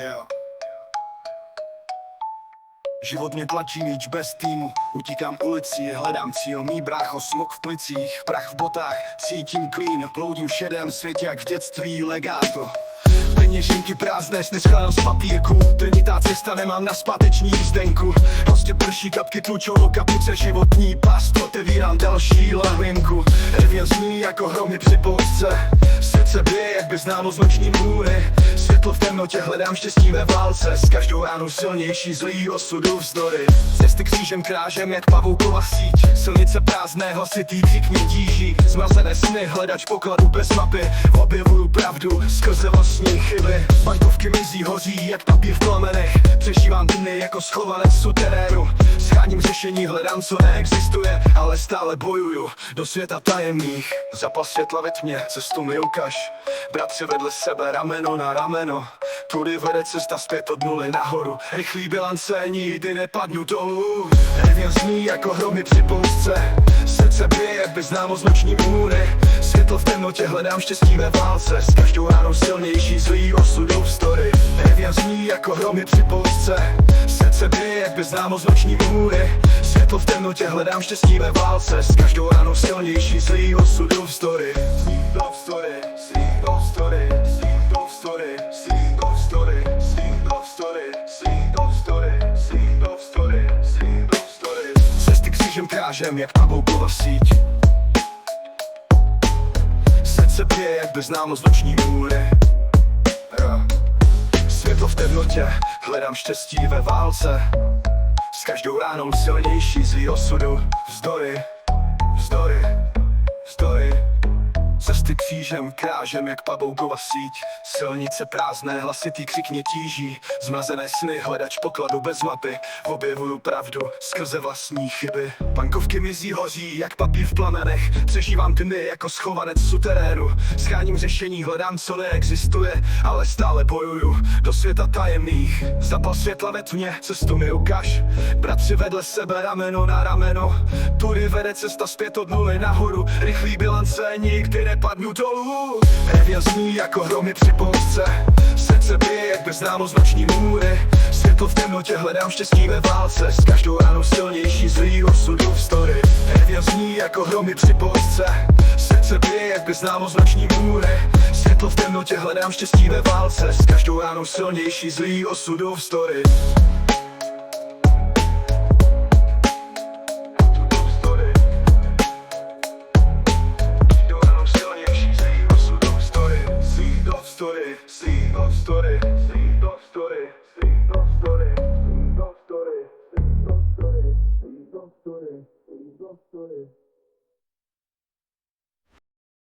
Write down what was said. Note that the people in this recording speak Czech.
Jo. Život mě tlačí míč bez týmu, utíkám ulicí, hledám cíl, mý brácho, smok v plicích, prach v botách, cítím klín, ploudím v šedém světě jak v dětství legáto. Peněženky prázdné, neschládám z papírku, trnitá cesta, nemám na zpáteční jízdenku. Prostě prší kapky tlučou do kapuce, životní past, otevírám další lavinku. Revěl zní jako hromy při poušce, srdce bije jak by známo z noční můry. Světlo v temnotě, hledám štěstí ve válce, s každou ránou silnější zlý osudu vzdory. Cesty křížem krážem jak pavoukova síť, silnice prázdné, hlasitý křik mě tíží. Zmrazené sny, hledač pokladu bez mapy, objevuju pravdu skrze vlastní chyby. Bankovky mizí, hoří jak papír v plamenech, přežívám dny jako schovanec v suterénu. Scháním řešení, hledám co neexistuje, ale stále bojuju do světa tajemných. Zapas světla ve tmě, cestu mi ukaž, bratři vedle sebe rameno na rameno. Tudy vede cesta zpět od nuly nahoru, rychlý bilance, nikdy nepadnu dolů. Revěl zní jako hromy při poušce, srdce bije jak by známo z noční můry. Světlo v temnotě, hledám štěstí ve válce, s každou ránou silnější zlý osudu vzdory. Revěl zní jako hromy při poušce, srdce bije jak by známo z noční můry. Světlo v temnotě, hledám štěstí ve válce, s každou ránou silnější zlý osudu vzdory. Cesty křížem krážem jak pavoukova síť, srdce bije jak by známo z noční můry. Světlo v temnotě, hledám štěstí ve válce, s každou ránou silnější zlý osudu vzdory. Cesty křížem krážem jak pavoukova síť, silnice prázdné, hlasitý křik mě tíží. Zmrazené sny, hledač pokladu bez mapy, objevuju pravdu skrze vlastní chyby. Bankovky mizí, hoří jak papír v plamenech, přežívám dny jako schovanec v suterénu. Scháním řešení, hledám co neexistuje, ale stále bojuju do světa tajemných. Zapas světla ve tmě, cestu mi ukaž, bratři vedle sebe rameno na rameno. Tudy vede cesta zpět od nuly nahoru, rychlý bilance, nikdy nepadnu dolů. Revěl zní jako hromy při poušce, srdce bije jak by známo z noční můry. Světlo v temnotě, hledám štěstí ve válce, s každou ránou silnější zlý osudu vzdory. Revěl zní jako hromy při poušce, srdce bije jak by známo z noční můry. Světlo v temnotě, hledám štěstí ve válce, s každou ránou silnější zlý osudu vzdory. Story.